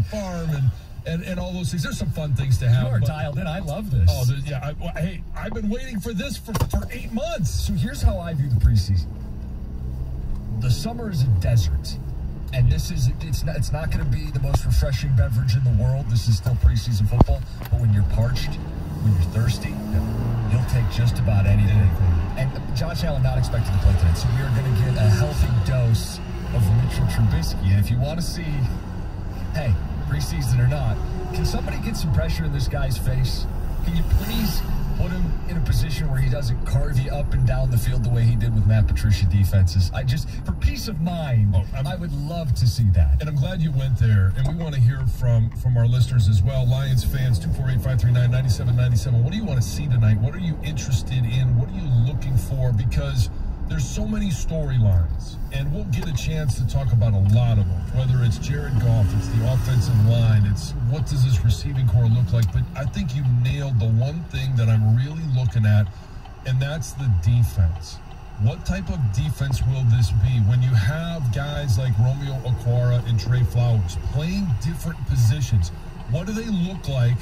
State Farm and all those things. There's some fun things to have. You are dialed in. I love this. Oh, yeah. Hey, I've been waiting for this for 8 months. So here's how I view the preseason. The summer is a desert. And it's not going to be the most refreshing beverage in the world. This is still preseason football. But when you're parched, when you're thirsty, you'll take just about anything. And Josh Allen not expected to play tonight, so we are going to get a healthy dose of Mitchell Trubisky. And if you want to see, hey, preseason or not, can somebody get some pressure in this guy's face? Can you please put him in a position where he doesn't carve you up and down the field the way he did with Matt Patricia defenses? For peace of mind, I would love to see that. And I'm glad you went there. And we want to hear from our listeners as well. Lions fans, 248-539-9797. What do you want to see tonight? What are you interested in? What are you looking for? Because there's so many storylines, and we'll get a chance to talk about a lot of them, whether it's Jared Goff, it's the offensive line, it's what does this receiving core look like. But I think you nailed the one thing that I'm really looking at, and that's the defense. What type of defense will this be when you have guys like Romeo Okwara and Trey Flowers playing different positions? What do they look like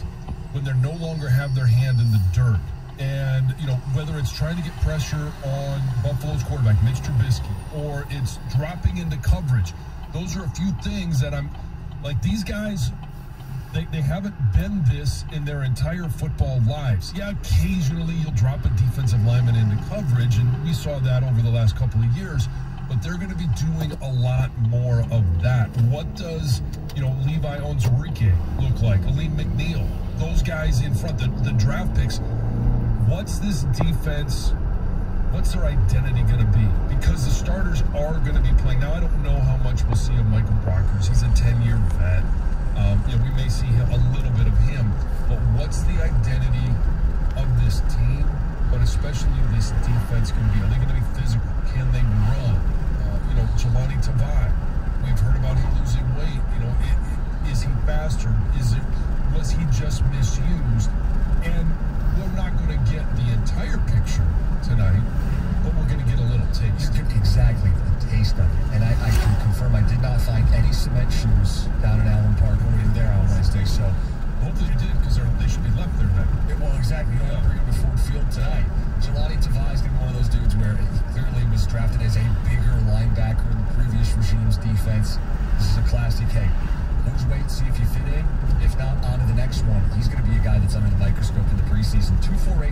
when they no longer have their hand in the dirt? And, whether it's trying to get pressure on Buffalo's quarterback, Mitch Trubisky, or it's dropping into coverage, those are a few things that I'm like, these guys, they haven't been this in their entire football lives. Yeah, occasionally you'll drop a defensive lineman into coverage, and we saw that over the last couple of years, but they're going to be doing a lot more of that. What does, Levi Onwuzurike look like? Aleem McNeil, those guys in front, the draft picks. What's this defense, what's their identity going to be? Because the starters are going to be playing. Now, I don't know how much we'll see of Michael Brockers. He's a 10-year vet. We may see a little bit of him. But what's the identity of this team, but especially this defense going to be? Are they going to be physical? Can they run? Jelani Tavai, we've heard about him losing weight. Is he faster? Was he just misused? And we're not going to get the entire picture tonight, but we're going to get a little taste. Exactly, the taste of it. And I can confirm I did not find any cement shoes down in Allen Park when we were there on Wednesday, so hopefully you did, because they should be left there now. Well, exactly. You don't bring him to Ford Field tonight. Jelani Tavai is going to be one of those dudes where he clearly was drafted as a bigger linebacker in the previous regime's defense. This is a classic, hey, lose weight, see if you fit in. If not, on to the next one. He's going to be a guy that's under the microscope in the preseason.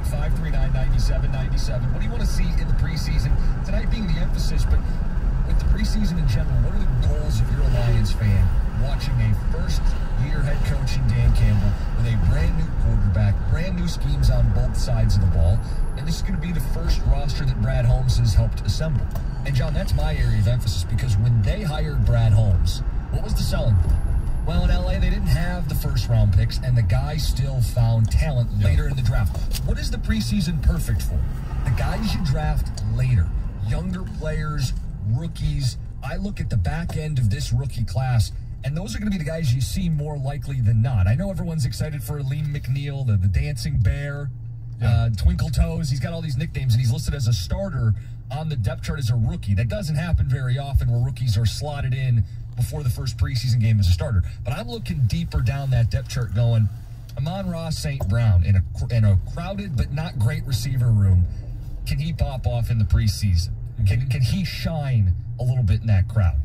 248-539-9797. What do you want to see in the preseason? Tonight being the emphasis, but with the preseason in general, what are the goals if you're a Lions fan watching a first-year head coach in Dan Campbell with a brand-new quarterback, brand-new schemes on both sides of the ball, and this is going to be the first roster that Brad Holmes has helped assemble. And, John, that's my area of emphasis, because when they hired Brad Holmes, what was the selling point? Well, in LA, they didn't have the first-round picks, and the guy still found talent later in the draft. What is the preseason perfect for? The guys you draft later, younger players, rookies. I look at the back end of this rookie class, and those are going to be the guys you see more likely than not. I know everyone's excited for Aleem McNeil, the Dancing Bear, Twinkle Toes. He's got all these nicknames, and he's listed as a starter on the depth chart as a rookie. That doesn't happen very often where rookies are slotted in before the first preseason game as a starter. But I'm looking deeper down that depth chart going, Amon-Ra St. Brown in a crowded but not great receiver room. Can he pop off in the preseason? Can he shine a little bit in that crowd?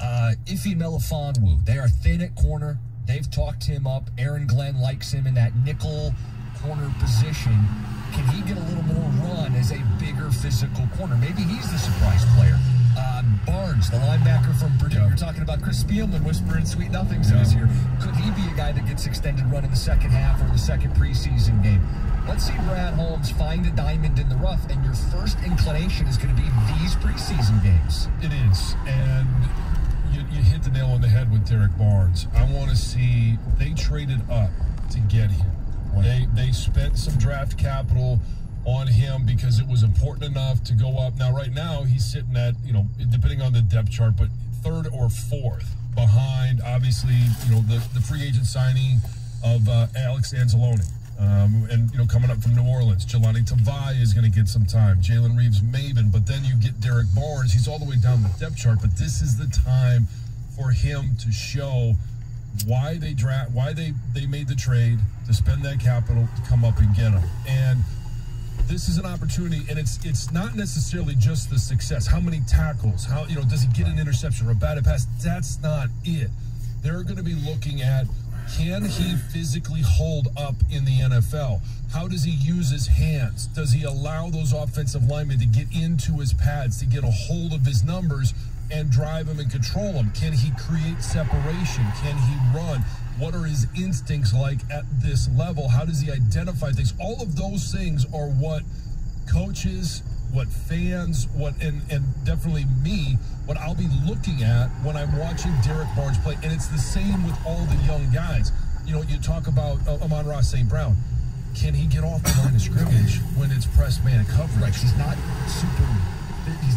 Ife Melifonwu, they are thin at corner. They've talked him up. Aaron Glenn likes him in that nickel corner position. Can he get a little more run as a bigger physical corner? Maybe he's the surprise player. Barnes, the linebacker from Purdue. You're talking about Chris Spielman whispering sweet nothings in his ear. Could he be a guy that gets extended run in the second half or the second preseason game? Let's see Brad Holmes find a diamond in the rough, and your first inclination is going to be these preseason games. It is, and you hit the nail on the head with Derek Barnes. I want to see, they traded up to get him. They spent some draft capital on him because it was important enough to go up. Now, right now, he's sitting at, depending on the depth chart, but third or fourth behind, obviously, the free agent signing of Alex Anzalone. And coming up from New Orleans, Jelani Tavai is going to get some time. Jalen Reeves-Maybin, but then you get Derek Barnes. He's all the way down the depth chart, but this is the time for him to show why they made the trade to spend that capital to come up and get him. And this is an opportunity, and it's not necessarily just the success. How many tackles? How, does he get an interception or a batted pass? That's not it. They're going to be looking at, can he physically hold up in the NFL? How does he use his hands? Does he allow those offensive linemen to get into his pads, to get a hold of his numbers and drive him and control him? Can he create separation? Can he run? What are his instincts like at this level? How does he identify things? All of those things are what coaches, what fans, and definitely me, what I'll be looking at when I'm watching Derek Barnes play. And it's the same with all the young guys. You talk about Amon-Ra St. Brown. Can he get off the line of scrimmage when it's press man coverage? Right, he's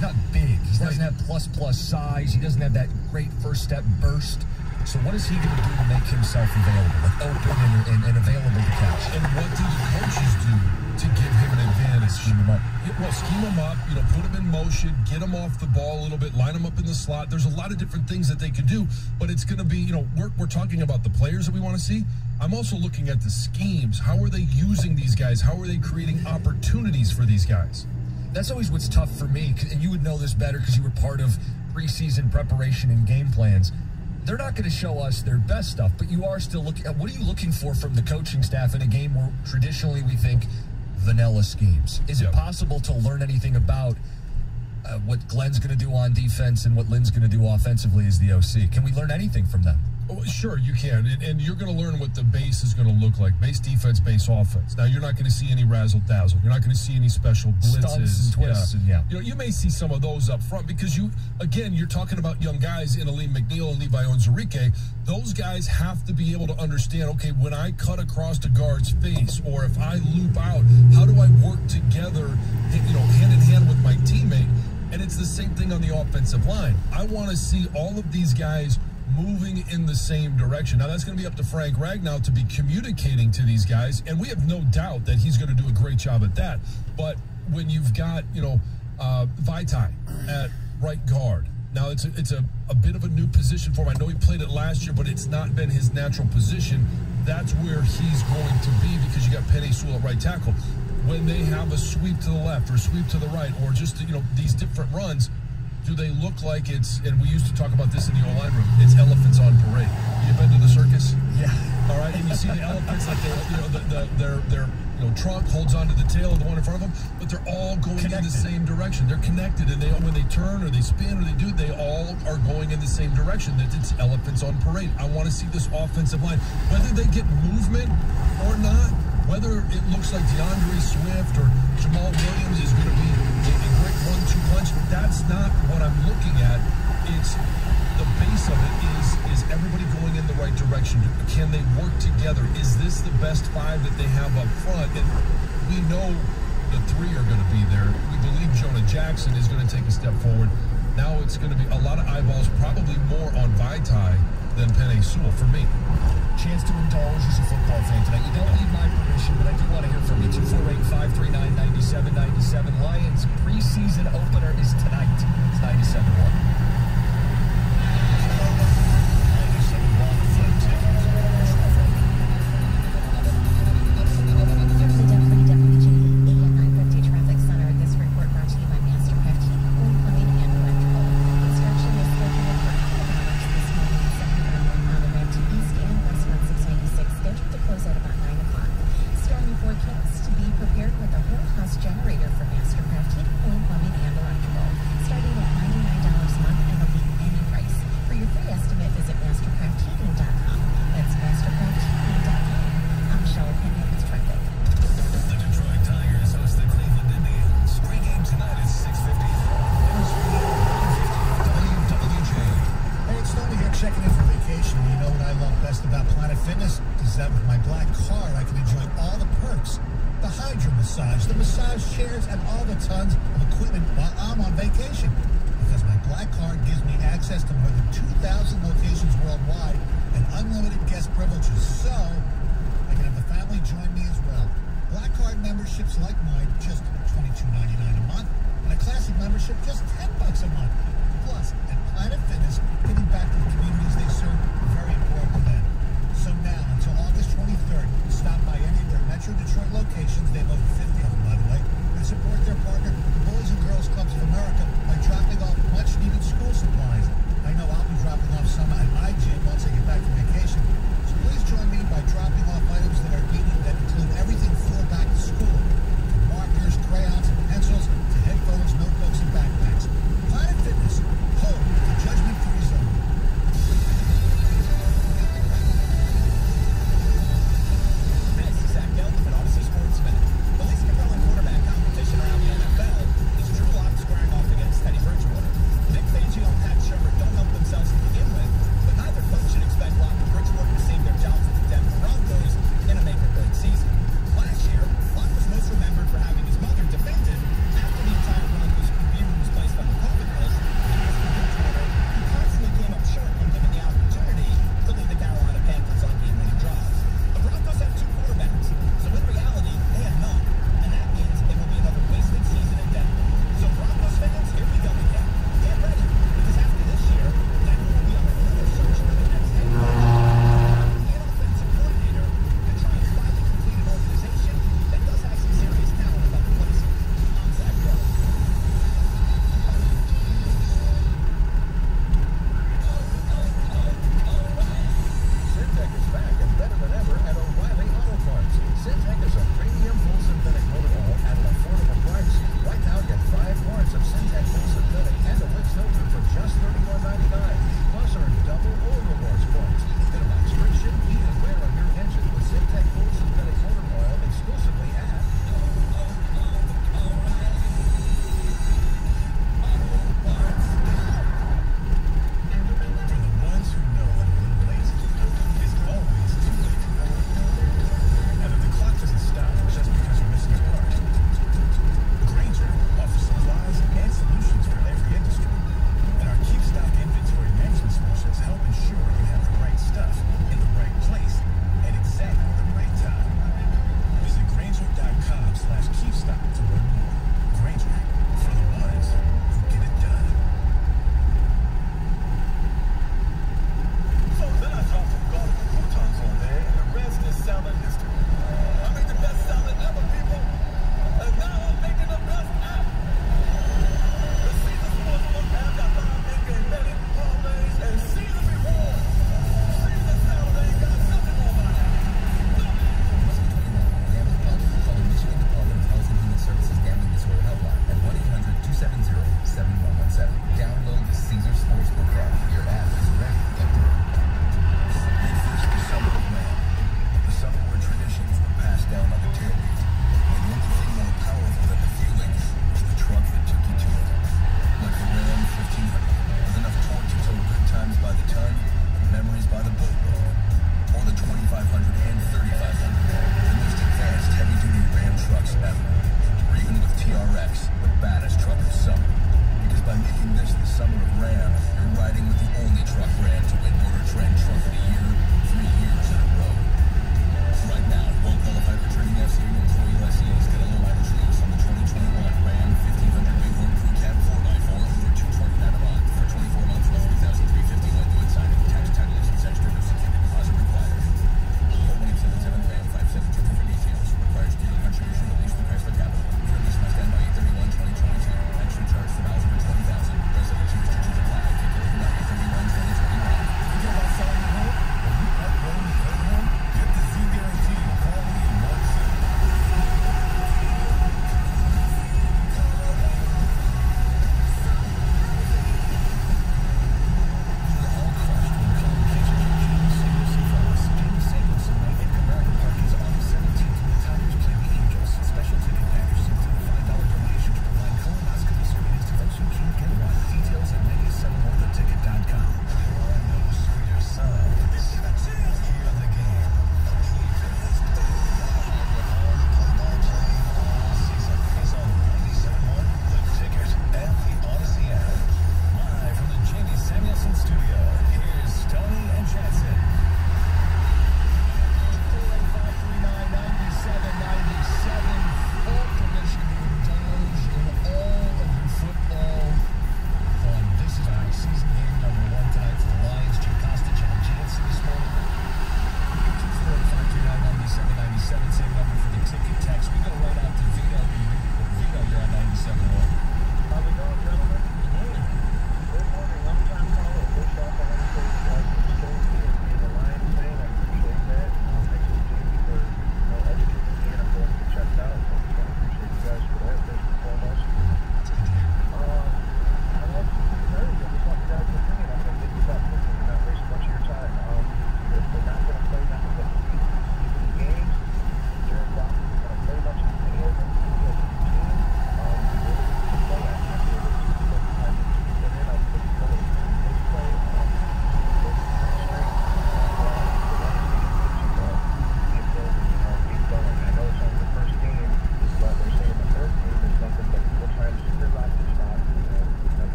not big. He doesn't have plus size. He doesn't have that great first step burst. So what is he going to do to make himself available, open and available to catch? And what do the coaches do to give him an advantage? Scheme him up. Well, scheme him up, put him in motion, get him off the ball a little bit, line him up in the slot. There's a lot of different things that they can do, but it's going to be, we're talking about the players that we want to see. I'm also looking at the schemes. How are they using these guys? How are they creating opportunities for these guys? That's always what's tough for me, and you would know this better because you were part of preseason preparation and game plans. They're not going to show us their best stuff, but you are still looking at, what are you looking for from the coaching staff in a game where traditionally we think vanilla schemes? Is it possible to learn anything about what Glenn's going to do on defense and what Lynn's going to do offensively as the OC? Can we learn anything from them? Oh, sure, you can. And you're going to learn what the base is going to look like. Base defense, base offense. Now, you're not going to see any razzle-dazzle. You're not going to see any special blitzes. Stunts and twists. Yeah. You may see some of those up front because you're talking about young guys in Aleem McNeil and Levi Onwuzurike. Those guys have to be able to understand, okay, when I cut across a guard's face or if I loop out, how do I work together, hand in hand with my teammate? And it's the same thing on the offensive line. I want to see all of these guys moving in the same direction. Now, that's going to be up to Frank Ragnow to be communicating to these guys, and we have no doubt that he's going to do a great job at that. But when you've got, Vaitai at right guard, now it's a bit of a new position for him. I know he played it last year, but it's not been his natural position. That's where he's going to be because you got Penei Sewell at right tackle. When they have a sweep to the left or sweep to the right or just, these different runs, do they look like it's, and we used to talk about this in the O-line room, it's elephants on parade. You been to the circus? Yeah. All right, and you see the elephants like their trunk holds onto the tail of the one in front of them, but they're all going in the same direction. They're connected, and when they turn or they spin or they all are going in the same direction. That it's elephants on parade. I want to see this offensive line, whether they get movement or not, whether it looks like DeAndre Swift or Jamal Williams is going to be a great 1-2 punch. That's not what I'm looking at. It's the base of it is everybody going in the right direction? Can they work together? Is this the best five that they have up front? And we know the three are going to be there. We believe Jonah Jackson is going to take a step forward. Now it's going to be a lot of eyeballs, probably more on Vaitai than Penei Sewell for me. Chance to indulge as a football fan tonight. You don't need my permission, but I do want to hear from you. 248-539-9797. Lions preseason opener is tonight. It's 97-1. Plus, at Planet Fitness, giving back to the communities they serve, very important to them.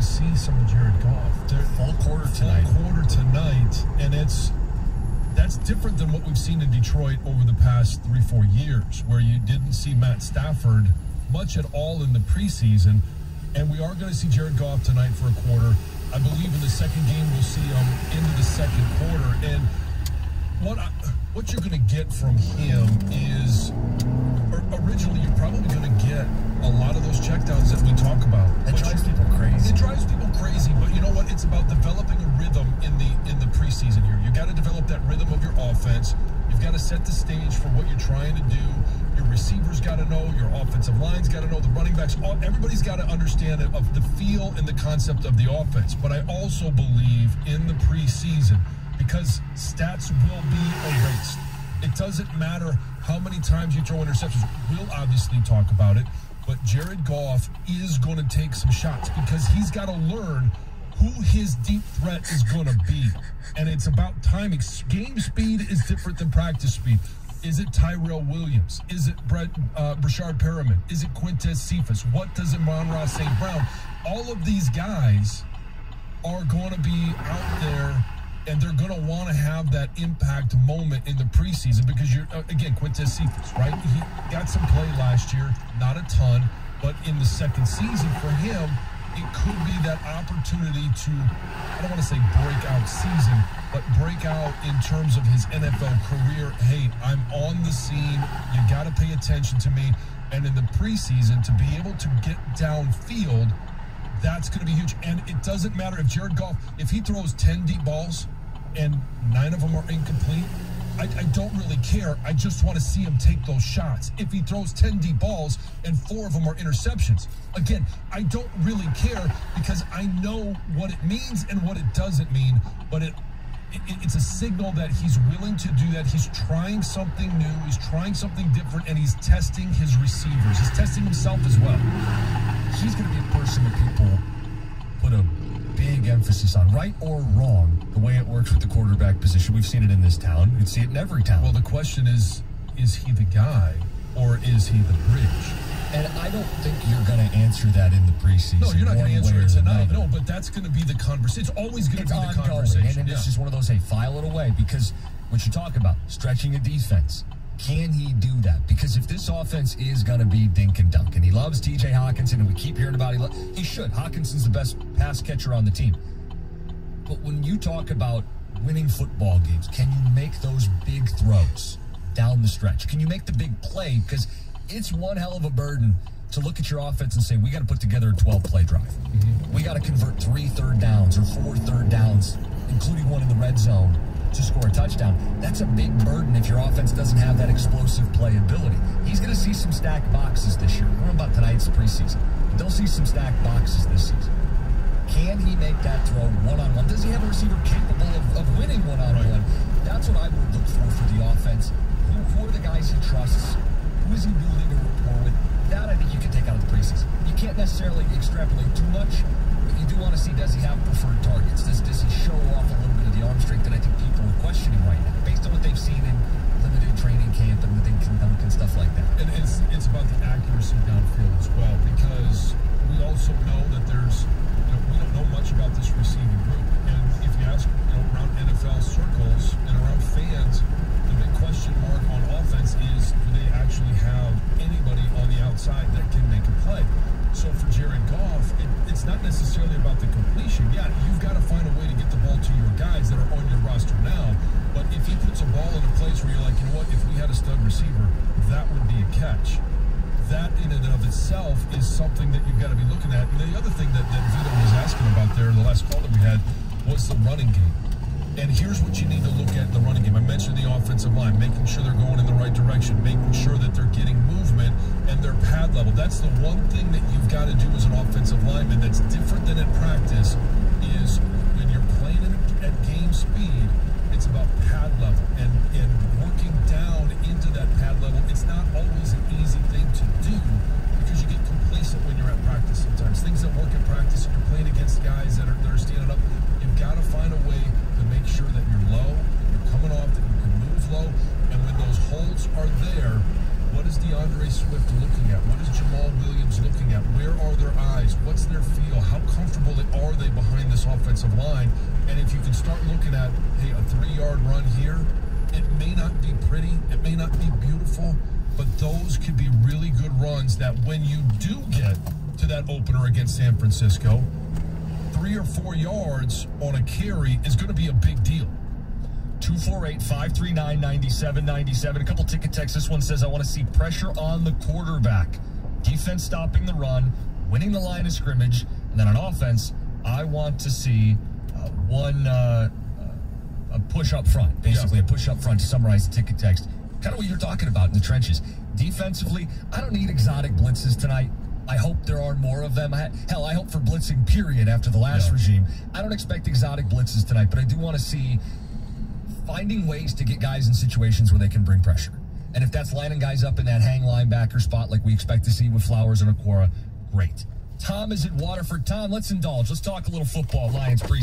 see some of Jared Goff. They're full quarter tonight, and that's different than what we've seen in Detroit over the past 3-4 years, where you didn't see Matt Stafford much at all in the preseason. And we are going to see Jared Goff tonight for a quarter. I believe in the second game we'll see him into the second quarter. And what you're going to get from him is, originally you're probably going to get a lot of those checkdowns that we talk about. It drives people crazy. It drives people crazy, but you know what? It's about developing a rhythm in the preseason here. You got to develop that rhythm of your offense. You've got to set the stage for what you're trying to do. Your receivers got to know. Your offensive line's got to know. The running backs. Everybody's got to understand of the feel and the concept of the offense. But I also believe in the preseason, because stats will be erased. It doesn't matter how many times you throw interceptions. We'll obviously talk about it. But Jared Goff is going to take some shots, because he's got to learn who his deep threat is going to be. And it's about timing. Game speed is different than practice speed. Is it Tyrell Williams? Is it Brashard Perriman? Is it Quintez Cephas? What does Amon-Ra St. Brown? All of these guys are going to be out there, and they're going to want to have that impact moment in the preseason, because you're, again, Quintez Cephas, right? He got some play last year, not a ton, but in the second season for him, it could be that opportunity to, I don't want to say breakout season, but break out in terms of his NFL career. Hey, I'm on the scene. You got to pay attention to me. And in the preseason, to be able to get downfield, that's going to be huge. And it doesn't matter if Jared Goff, if he throws 10 deep balls and 9 of them are incomplete, I don't really care. I just want to see him take those shots. If he throws 10 deep balls and 4 of them are interceptions, again, I don't really care, because I know what it means and what it doesn't mean. But it's a signal that he's willing to do that. He's trying something new. He's trying something different, and he's testing his receivers. He's testing himself as well. He's going to be a person that people put a big emphasis on, right or wrong, the way it works with the quarterback position. We've seen it in this town. You'd see it in every town. Well, the question is he the guy, or is he the bridge? And I don't think you're going to answer that in the preseason. No, you're not going to answer it tonight. Another. No, but that's going to be the conversation. It's always going to be the ongoing. conversation. And it's just one of those, hey, file it away, because what you talk about, stretching a defense, can he do that? Because if this offense is going to be dink and dunk, and he loves TJ Hockenson, and we keep hearing about he should. Hawkinson's the best pass catcher on the team. But when you talk about winning football games, can you make those big throws down the stretch? Can you make the big play? Because it's one hell of a burden to look at your offense and say, we got to put together a 12-play drive. We got to convert 3 third downs or 4 third downs, including one in the red zone, to score a touchdown. That's a big burden if your offense doesn't have that explosive playability. He's going to see some stacked boxes this year. I don't know about tonight's preseason, but they'll see some stacked boxes this season. Can he make that throw one-on-one? Does he have a receiver capable of winning one-on-one? Right. That's what I would look for the offense. Who are the guys he trusts? Who is he building a rapport with? That I think you can take out of the preseason. You can't necessarily extrapolate too much, but you do want to see, does he have preferred targets? Does he show off a little bit of the arm strength that I think people are questioning right now, based on what they've seen in limited training camp and the dunk and stuff like that? And it's about the accuracy downfield as well, because we also know that there's, we don't know much about this receiving group. And if you ask, around NFL circles and around fans, the big question mark on offense is, do they actually have anybody on the outside that can make a play? So for Jared Goff, it's not necessarily about the completion. Yeah, you've got to find a way to get the ball to your guys that are on your roster now. But if he puts a ball in a place where you're like, you know what, if we had a stud receiver, that would be a catch. That in and of itself is something that you've got to be looking at. And the other thing that Vito was asking about there, the last call that we had, was the running game. And here's what you need to look at in the running game. I mentioned the offensive line, making sure they're going in the right direction, making sure that they're getting movement and their pad level. That's the one thing that you've got to do as an offensive lineman that's different than in practice, is when you're playing at game speed, it's about pad level and working down into that pad level. It's not always an easy thing to do, because you get complacent when you're at practice sometimes. Things that work in practice, you're playing against guys that are standing up. You've got to find a way to make sure that you're low, that you're coming off, that you can move low, and when those holds are there, what what is DeAndre Swift looking at? What is Jamal Williams looking at? Where are their eyes? What's their feel? How comfortable are they behind this offensive line? And if you can start looking at, hey, a 3-yard run here, it may not be pretty, it may not be beautiful, but those could be really good runs that when you do get to that opener against San Francisco, 3 or 4 yards on a carry is going to be a big deal. 248-539-9797. A couple ticket texts. This one says, I want to see pressure on the quarterback. Defense stopping the run, winning the line of scrimmage, and then on offense, I want to see a push up front, basically a push up front to summarize the ticket text. Kind of what you're talking about in the trenches. Defensively, I don't need exotic blitzes tonight. I hope there are more of them. Hell, I hope for blitzing, period, after the last regime. I don't expect exotic blitzes tonight, but I do want to see finding ways to get guys in situations where they can bring pressure. And if that's lining guys up in that hang linebacker spot like we expect to see with Flowers and Okora, great. Tom is at Waterford. Tom, let's indulge. Let's talk a little football. Lions pre